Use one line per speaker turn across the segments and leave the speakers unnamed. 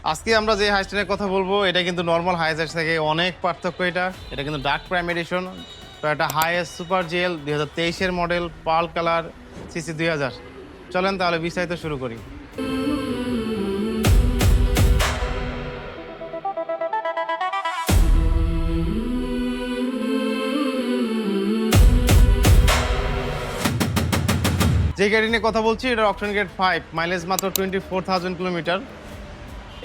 আজকে আমরা যে হাইস্টেনের কথা বলবো এটা কিন্তু নর্মাল হাইস্টের থেকে অনেক পার্থক্য। এটা কিন্তু ডার্ক প্রাইম এডিশন। তো এটা হাইয়েস্ট সুপার জিএল 2023-এর মডেল, পার্ল কালার, সিসি 2000। চলেন তাহলে বিস্তারিত শুরু করি। যে গাড়ি নিয়ে কথা বলছি এটা অকশন গ্রেড 5, মাইলেজ মাত্র 24,000 কিলোমিটার।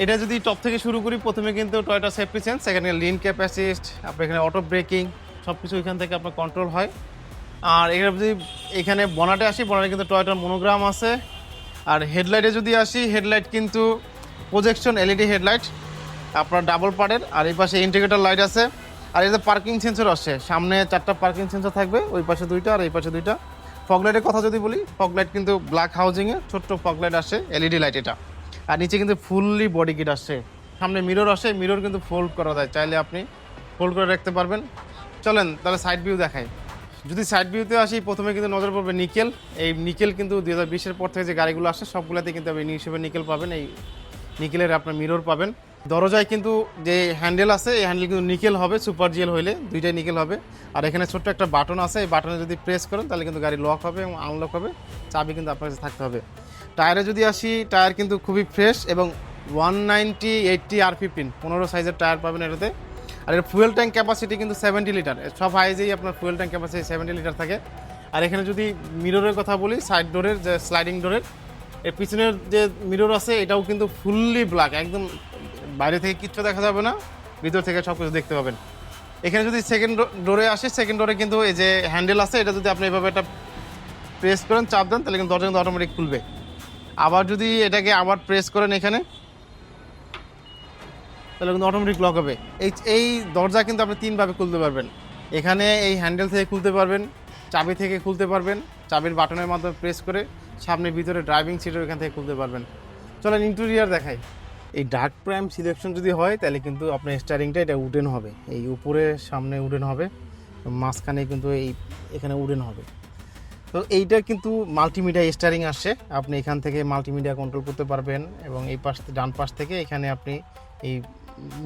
এটা যদি টপ থেকে শুরু করি, প্রথমে কিন্তু টয়োটা সেফটি সেন্স, সেখানে লিন ক্যাপ অ্যাসিস্ট, আপনার এখানে অটো ব্রেকিং, সব কিছু এখান থেকে আপনার কন্ট্রোল হয়। আর এখানে যদি এখানে বনাটে আসি, বনাটে কিন্তু টয়োটার মনোগ্রাম আছে। আর হেডলাইটে যদি আসি, হেডলাইট কিন্তু প্রজেকশন এলইডি হেডলাইট, আপনার ডাবল পার্টের। আর এই পাশে ইন্ডিকেটর লাইট আছে। আর এতে পার্কিং সেন্সর আসছে, সামনে 4টা পার্কিং সেন্সর থাকবে, ওই পাশে 2টা আর এই পাশে 2টা। ফগলাইটের কথা যদি বলি, ফগলাইট কিন্তু ব্ল্যাক হাউজিংয়ে ছোট্ট ফগলাইট আসে, এলইডি লাইট এটা। আর নিচে কিন্তু ফুললি বডি কিট আসছে। সামনে মিরর আসে, মিরর কিন্তু ফোল্ড করা যায়, চাইলে আপনি ফোল্ড করে রাখতে পারবেন। চলেন তাহলে সাইড ভিউ দেখাই। যদি সাইড ভিউতে আসি, প্রথমে কিন্তু নজর পড়বে নিকেল। এই নিকেল কিন্তু 2020-এর পর থেকে যে গাড়িগুলো আসে সবগুলোতে কিন্তু আপনি হিসেবে নিকেল পাবেন। এই নিকেলের আপনার মিরর পাবেন। দরজায় কিন্তু যে হ্যান্ডেল আছে, এই হ্যান্ডেল কিন্তু নিকেল হবে, সুপার জিএল হইলে দুইটাই নিকেল হবে। আর এখানে ছোট্ট একটা বাটন আছে, এই বাটনে যদি প্রেস করেন তাহলে কিন্তু গাড়ি লক হবে এবং আনলক হবে। চাবি কিন্তু আপনার কাছে থাকতে হবে। টায়ারে যদি আসি, টায়ার কিন্তু খুবই ফ্রেশ এবং 190/80 R15 15 সাইজের টায়ার পাবেন এটাতে। আর এর ফুয়েল ট্যাঙ্ক ক্যাপাসিটি কিন্তু 70 লিটার। সব হাইজেই আপনার ফুয়েল ট্যাঙ্ক ক্যাপাসিটি 70 লিটার থাকে। আর এখানে যদি মিররের কথা বলি, সাইড ডোরের যে স্লাইডিং ডোরের এর পিছনের যে মিরর আছে, এটাও কিন্তু ফুললি ব্ল্যাক, একদম বাইরে থেকে কিচ্ছু দেখা যাবে না, ভিতর থেকে সব কিছু দেখতে পাবেন। এখানে যদি সেকেন্ড ডোরে আসে, সেকেন্ড ডোরে কিন্তু এই যে হ্যান্ডেল আছে, এটা যদি আপনি এভাবে একটা প্রেস করেন, চাপ দেন, তাহলে কিন্তু দরজা কিন্তু অটোমেটিক খুলবে। আবার যদি এটাকে আবার প্রেস করেন এখানে, তাহলে কিন্তু অটোমেটিক লক হবে। এই দরজা কিন্তু আপনি 3ভাবে খুলতে পারবেন। এখানে এই হ্যান্ডেল থেকে খুলতে পারবেন, চাবি থেকে খুলতে পারবেন, চাবির বাটনের মাধ্যমে প্রেস করে সামনে ভিতরে ড্রাইভিং সিটের এখান থেকে খুলতে পারবেন। চলেন ইন্টেরিয়ার দেখাই। এই ডার্ক প্রাইম সিলেকশন যদি হয়, তাহলে কিন্তু আপনার স্টারিংটা এটা উডেন হবে, এই উপরে সামনে উডেন হবে, মাঝখানে কিন্তু এখানে উডেন হবে। তো এইটা কিন্তু মাল্টিমিডিয়া স্টারিং আসছে, আপনি এখান থেকে মাল্টিমিডিয়া কন্ট্রোল করতে পারবেন। এবং এই পাশ ডান পাশ থেকে এখানে আপনি এই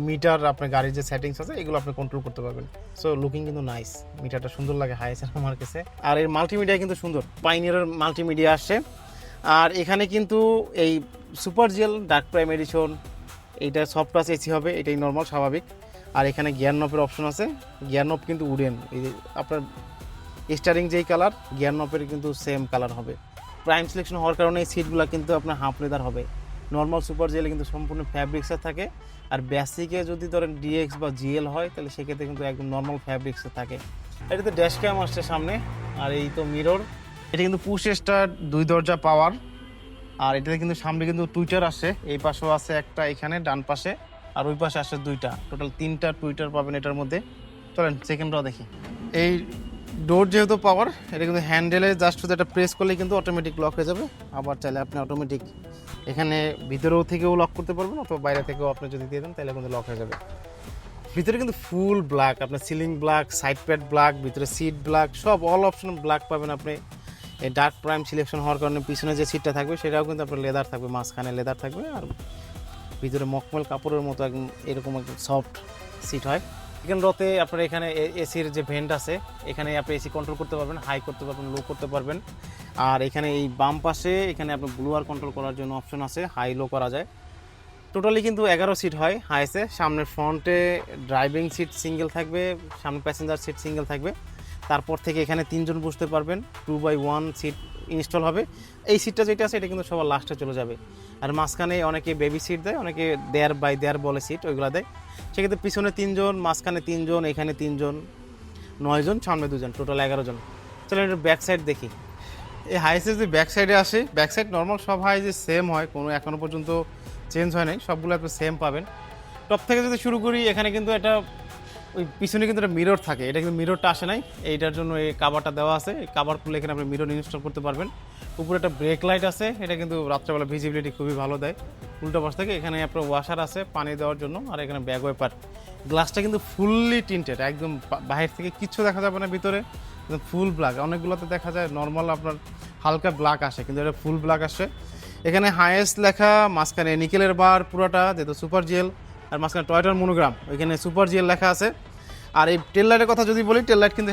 মিটার, আপনার গাড়ির যে সেটিংস আছে এগুলো আপনি কন্ট্রোল করতে পারবেন। সো লুকিং কিন্তু নাইস, মিটারটা সুন্দর লাগে হাইস আমার কাছে। আর এর মাল্টিমিডিয়া কিন্তু সুন্দর, পাইনিয়ারের মাল্টিমিডিয়া আসছে। আর এখানে কিন্তু এই super GL dark prime edition, এইটা সফট টাচ এসি হবে, এটাই নর্মাল স্বাভাবিক। আর এখানে গিয়ার নপের অপশন আছে, গিয়ার নপ কিন্তু উডেন। এই আপনার স্টারিং যেই কালার, গিয়ার নপের কিন্তু সেম কালার হবে। প্রাইম সিলেকশন হওয়ার কারণে এই সিটগুলো কিন্তু আপনার হাফ লেদার হবে। নর্মাল সুপার জিএলে কিন্তু সম্পূর্ণ ফ্যাব্রিক্সের থাকে। আর বেসিকে যদি ধরেন ডিএক্স বা জিএল হয়, তাহলে সেক্ষেত্রে কিন্তু একদম নর্মাল ফ্যাব্রিক্সে থাকে। এটাতে ড্যাশ ক্যাম আসছে সামনে, আর এই তো মিরর। এটা কিন্তু পুশ স্টার্ট, 2 দরজা পাওয়ার। আর এটাতে কিন্তু সামনে কিন্তু টুইটার আসে, এই পাশেও আছে একটা, এখানে ডান পাশে, আর ওই পাশে আসে 2টা, টোটাল 3টা টুইটার পাবেন এটার মধ্যে। চলেন সেকেন্ড র দেখি। এই ডোর যেহেতু পাওয়ার, এটা কিন্তু হ্যান্ডেলে জাস্ট শুধু একটা প্রেস করলে কিন্তু অটোমেটিক লক হয়ে যাবে। আবার চাইলে আপনি অটোমেটিক এখানে ভিতরেও থেকেও লক করতে পারবেন, অথবা বাইরে থেকেও আপনি যদি দিয়ে দেন তাহলে কিন্তু লক হয়ে যাবে। ভিতরে কিন্তু ফুল ব্ল্যাক, আপনার ceiling black, side pad black, ভিতরে সিট ব্ল্যাক, সব অল অপশন ব্ল্যাক পাবেন আপনি। এই ডার্ক প্রাইম সিলেকশন হওয়ার কারণে পিছনে যে সিটটা থাকবে সেটাও কিন্তু আপনার লেদার থাকবে, মাঝখানে লেদার থাকবে, আর ভিতরে মখমল কাপড়ের মতো একদম এরকম একদম সফট সিট হয়। এখানে রতে আপনার এখানে এসির যে ভেন্ট আছে, এখানে আপনি এসি কন্ট্রোল করতে পারবেন, হাই করতে পারবেন, লো করতে পারবেন। আর এখানে এই বাম পাশে এখানে আপনার ব্লুয়ার কন্ট্রোল করার জন্য অপশন আছে, হাই লো করা যায়। টোটালি কিন্তু 11 সিট হয় হাইসে। সামনের ফ্রন্টে ড্রাইভিং সিট সিঙ্গেল থাকবে, সামনে প্যাসেঞ্জার সিট সিঙ্গেল থাকবে। তারপর থেকে এখানে 3 জন বসতে পারবেন, 2x1 সিট ইনস্টল হবে। এই সিটটা যেটা আছে এটা কিন্তু সবার লাস্টে চলে যাবে। আর মাঝখানে অনেকে বেবি সিট দেয়, অনেকে 1.5x1.5 বলে সিট, ওইগুলো দেয়। সেক্ষেত্রে পিছনে 3 জন, মাঝখানে 3 জন, এখানে 3 জন, 9 জন, সামনে 2 জন, টোটাল 11 জন। চলো এটা ব্যাক সাইড দেখি। এই হাইসে যদি ব্যাক সাইডে আসে, ব্যাক সাইড নর্মাল সব হাইজে সেম হয়, কোনো এখনও পর্যন্ত চেঞ্জ হয় নাই, সবগুলো আপনি সেম পাবেন। টপ থেকে যদি শুরু করি, এখানে কিন্তু একটা ওই পিছনে কিন্তু একটা মিরর থাকে, এটা কিন্তু মিররটা আসে নাই, এইটার জন্য এই কাভারটা দেওয়া আছে। এই কাভার খুলে এখানে আপনি মিরর ইনস্টল করতে পারবেন। উপরে একটা ব্রেক লাইট আছে, এটা কিন্তু রাত্রেবেলা ভিজিবিলিটি খুবই ভালো দেয়। উল্টো পাশ থেকে এখানে আপনার ওয়াশার আছে পানি দেওয়ার জন্য, আর এখানে ব্যাগ ওয়েপার। গ্লাসটা কিন্তু ফুললি টিন্টেড, একদম বাহির থেকে কিচ্ছু দেখা যাবে না, ভিতরে ফুল ব্ল্যাক। অনেকগুলোতে দেখা যায় নর্মাল আপনার হালকা ব্ল্যাক আসে, কিন্তু এটা ফুল ব্ল্যাক আসে। এখানে হাইয়েস্ট লেখা, মাঝখানে নিকেলের বার পুরোটা যেহেতু সুপার জিএল, আর মাঝখানে টয়টার মনোগ্রাম, ওইখানে সুপার জিএল লেখা আছে। আর এই টেল লাইটের কথা যদি বলি, টেল লাইট কিন্তু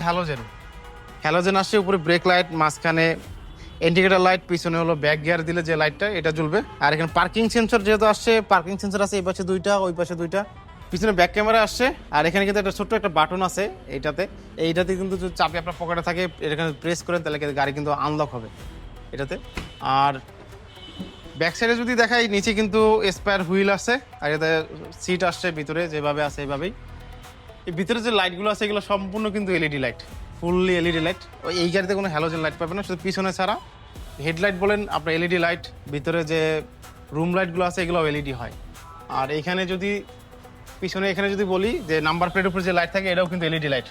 হ্যালোজেন আসছে, উপরে ব্রেক লাইট, মাঝখানে ইন্ডিকেটর লাইট, পিছনে হলো ব্যাক গিয়ার দিলে যে লাইটটা এটা জ্বলবে। আর এখানে পার্কিং সেন্সর যেহেতু আসছে, পার্কিং সেন্সর আছে এই পাশে দুইটা, ওই পাশে দুইটা, পিছনে ব্যাক ক্যামেরা আসছে। আর এখানে কিন্তু একটা ছোট্ট একটা বাটন আছে এইটাতে কিন্তু যদি চাবি আপনার পকেটে থাকে, এখানে প্রেস করেন তাহলে কিন্তু গাড়ি কিন্তু আনলক হবে এটাতে। আর ব্যাক সাইডে যদি দেখাই, নিচে কিন্তু স্পেয়ার হুইল আছে, আর এতে সিট আসছে ভিতরে যেভাবে আছে এইভাবেই। এই ভিতরে যে লাইটগুলো আছে এগুলো সম্পূর্ণ কিন্তু LED light, fully LED light. ওই এই গাড়িতে কোনো হ্যালোজেন লাইট পাবেন না, শুধু পিছনে ছাড়া। হেডলাইট বলেন আপনার এলইডি লাইট, ভিতরে যে রুম লাইটগুলো আছে এগুলো এলইডি হয়। আর এখানে যদি পিছনে এখানে যদি বলি যে নাম্বার প্লেটের উপর যে লাইট থাকে এটাও কিন্তু এলইডি লাইট।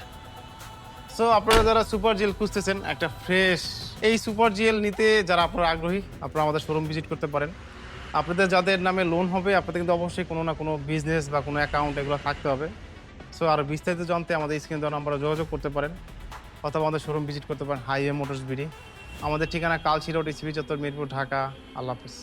সো আপনারা যারা সুপার জিএল খুঁজতেছেন একটা ফ্রেশ, এই সুপার জিএল নিতে যারা আপনারা আগ্রহী, আপনারা আমাদের শোরুম ভিজিট করতে পারেন। আপনাদের যাদের নামে লোন হবে, আপনাদের কিন্তু অবশ্যই কোনো না কোনো বিজনেস বা কোনো অ্যাকাউন্ট এগুলো থাকতে হবে। সো আর বিস্তারিত জানতে আমাদের স্ক্রিন দেওয়া নাম্বারে যোগাযোগ করতে পারেন, অথবা আমাদের শোরুম ভিজিট করতে পারেন, হাইওয়ে মোটরস বিডি। আমাদের ঠিকানা কালচি রোড, ইসিবি চত্বর, মিরপুর, ঢাকা। আল্লাহ হাফিজ।